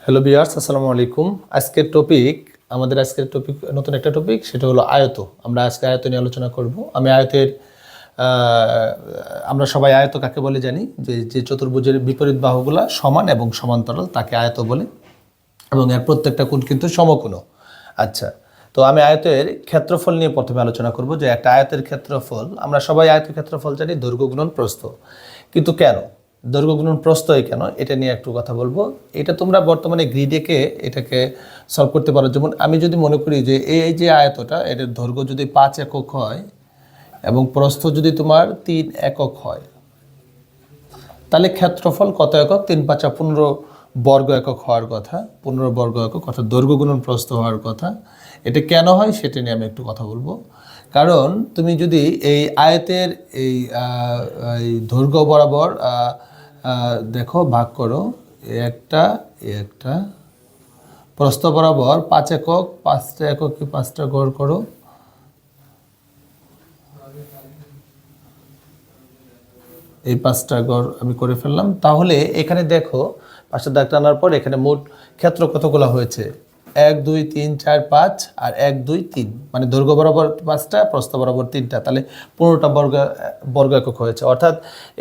Hello viewers, আসসালামু আলাইকুম। আজকের টপিক নতুন একটা টপিক, সেটা হলো আয়ত। আমরা আজকে আয়ত নিয়ে আলোচনা করব। আমরা সবাই আয়ত কাকে বলে জানি, যে চতুর্ভুজের বিপরীত বাহুগুলা সমান এবং সমান্তরাল তাকে আয়ত বলে, এবং এর প্রত্যেকটা কোণ কিন্তু সমকোণ। আচ্ছা, তো আমি আয়তের ক্ষেত্রফল নিয়ে প্রথমে আলোচনা করব। যে একটা আয়তের ক্ষেত্রফল, আমরা সবাই আয়তের ক্ষেত্রফল জানি দৈর্ঘ্য গুণন প্রস্থ, কিন্তু কেন দৈর্ঘ্য গুণন প্রস্থ কেন, এটা নিয়ে একটু কথা বলবো। এটা তোমরা বর্তমানে গ্রিডেকে এটাকে সলভ করতে পারো। যেমন আমি যদি মনে করি যে এই যে আয়তটা, এটার দৈর্ঘ্য যদি 5 একক হয় এবং প্রস্থ যদি তোমার 3 একক হয়, তাহলে ক্ষেত্রফল কত একক? 3 × 5 = 15 বর্গ একক হওয়ার কথা, 15 বর্গ একক, অর্থাৎ দৈর্ঘ্য গুণন প্রস্থ হওয়ার কথা। এটা কেন হয় সেটা নিয়ে আমি একটু কথা বলবো। কারণ তুমি যদি এই আয়তের এই দৈর্ঘ্য বরাবর দেখো, ভাগ করো, একটা প্রস্থ বরাবর 5 একক, 5টা এককে 5টা গড় করো, এই 5টা গড় আমি করে ফেললাম। তাহলে এখানে দেখো, 5টা দাগ টানার পর এখানে মোট ক্ষেত্র কতগুলো হয়েছে? 1 2 3 4 5 আর 1 2 3, মানে দৈর্ঘ্য বরাবর 5টা, প্রস্থ বরাবর 3টা, তাহলে 15টা বর্গ একক হয়েছে। অর্থাৎ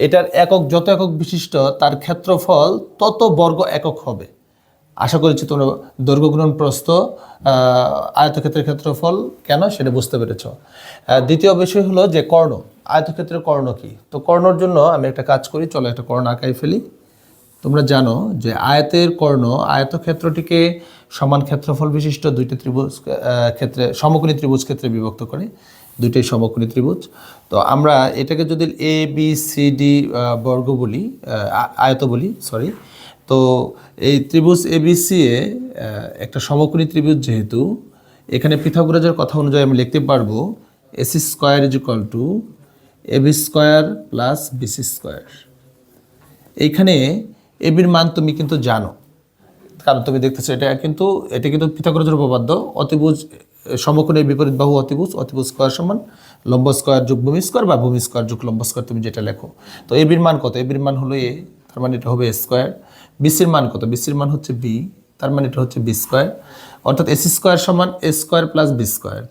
এটার একক, যত একক বিশিষ্ট তার ক্ষেত্রফল তত বর্গ একক হবে। আশা করছি তোমরা দৈর্ঘ্য গুণন প্রস্থ আয়তক্ষেত্রের ক্ষেত্রফল কেন সেটা বুঝতে পেরেছ। দ্বিতীয় বিষয় হলো যে কর্ণ। আয়তক্ষেত্রের কর্ণ কি? তো কর্ণর জন্য আমি একটা কাজ করি, চলো একটা কর্ণ আঁকাই ফেলি। তোমরা জানো যে আয়তের কর্ণ আয়তক্ষেত্রটিকে সমান ক্ষেত্রফল বিশিষ্ট দুইটি ত্রিভুজ ক্ষেত্রে, সমকোণী ত্রিভুজ ক্ষেত্রে বিভক্ত করে, দুইটাই সমকোণী ত্রিভুজ। তো আমরা এটাকে যদি এ বি সি ডি বর্গ বলি, আয়ত বলি, সরি। তো এই ত্রিভুজ এবিসি একটা সমকোণী ত্রিভুজ, যেহেতু এখানে পিথাগোরাসের কথা অনুযায়ী আমি লিখতে পারবো AC² = AB² + BC²। এইখানে এবির মান তুমি কিন্তু জানো, কারণ তুমি দেখতেছো এটা কিন্তু পিথাগোরাসের উপপাদ্য। অতিভুজ সমকোণের বিপরীত বাহু অতিভুজ, অতিভুজ স্কয়ার সমান লম্ব স্কয়ার যোগ ভূমি স্কয়ার, বা ভূমি স্কয়ার যোগ লম্ব স্কয়ার, তুমি যেটা লেখো। তো এবির মান কত? এবির মান হলো এ, তার মানে এটা হবে A²। বিসির মান কত? বিসির মান হচ্ছে বি, তার মানে এটা হচ্ছে B²। অর্থাৎ AC² = A² + B²।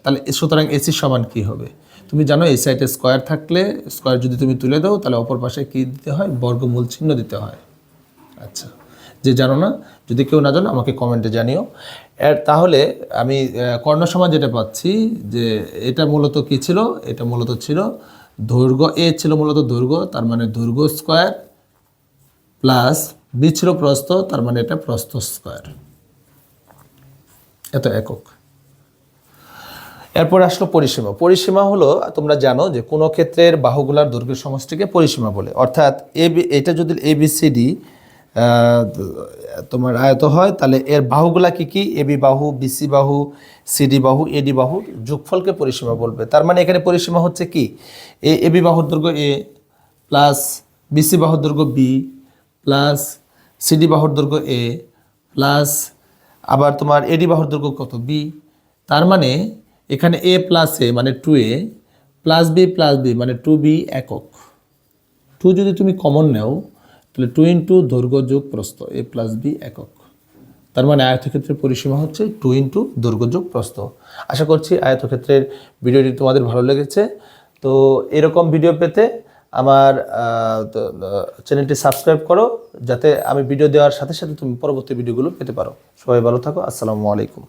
তাহলে সুতরাং AC সমান কি হবে? তুমি জানো এই সাইডে স্কয়ার থাকলে, স্কয়ার যদি তুমি তুলে দাও, তাহলে অপর পাশে কি দিতে হয়? বর্গমূল চিহ্ন দিতে হয়। আচ্ছা, যে জানো না, যদি কেউ না জানো আমাকে কমেন্টে জানিও। তাহলে আমি কর্ণ সমান যেটা পাচ্ছি, যে এটা মূলত কি ছিল? এটা মূলত ছিল দৈর্ঘ্য। এ ছিল মূলত দৈর্ঘ্য, তার মানে দৈর্ঘ্য স্কয়ার, প্লাস বি ছিল প্রস্থ, তার মানে এটা প্রস্থ স্কয়ার, এত একক। এরপর আসলো পরিসীমা। পরিসীমা হলো, তোমরা জানো যে কোনো ক্ষেত্রের বাহুগুলার দৈর্ঘ্যের সমষ্টিকে পরিসীমা বলে। অর্থাৎ এটা যদি ABCD তোমার আয়ত হয়, তাহলে এর বাহুগুলা কি কি? AB বাহু, BC বাহু, CD বাহু, AD বাহুর যোগফলকে পরিসীমা বলবে। তার মানে এখানে পরিসীমা হচ্ছে কি? AB বাহুর দৈর্ঘ্য A প্লাস BC বাহুর দৈর্ঘ্য B প্লাস CD বাহুর দৈর্ঘ্য A প্লাস আবার তোমার AD বাহুর দৈর্ঘ্য কত? B। তার মানে এখানে A + A মানে 2A plus B plus B মানে 2B একক। 2 যদি তুমি কমন নাও, তাহলে 2 × দৈর্ঘ্য যোগ প্রস্থ, A + B একক। তার মানে আয়তক্ষেত্রের পরিসীমা হচ্ছে 2 × দৈর্ঘ্য যোগ প্রস্থ। আশা করছি আয়তক্ষেত্রের ভিডিওটি তোমাদের ভালো লেগেছে। তো এরকম ভিডিও পেতে আমার চ্যানেলটি সাবস্ক্রাইব করো, যাতে আমি ভিডিও দেওয়ার সাথে সাথে তুমি পরবর্তী ভিডিওগুলো পেতে পারো। সবাই ভালো থাকো। আসসালামু আলাইকুম।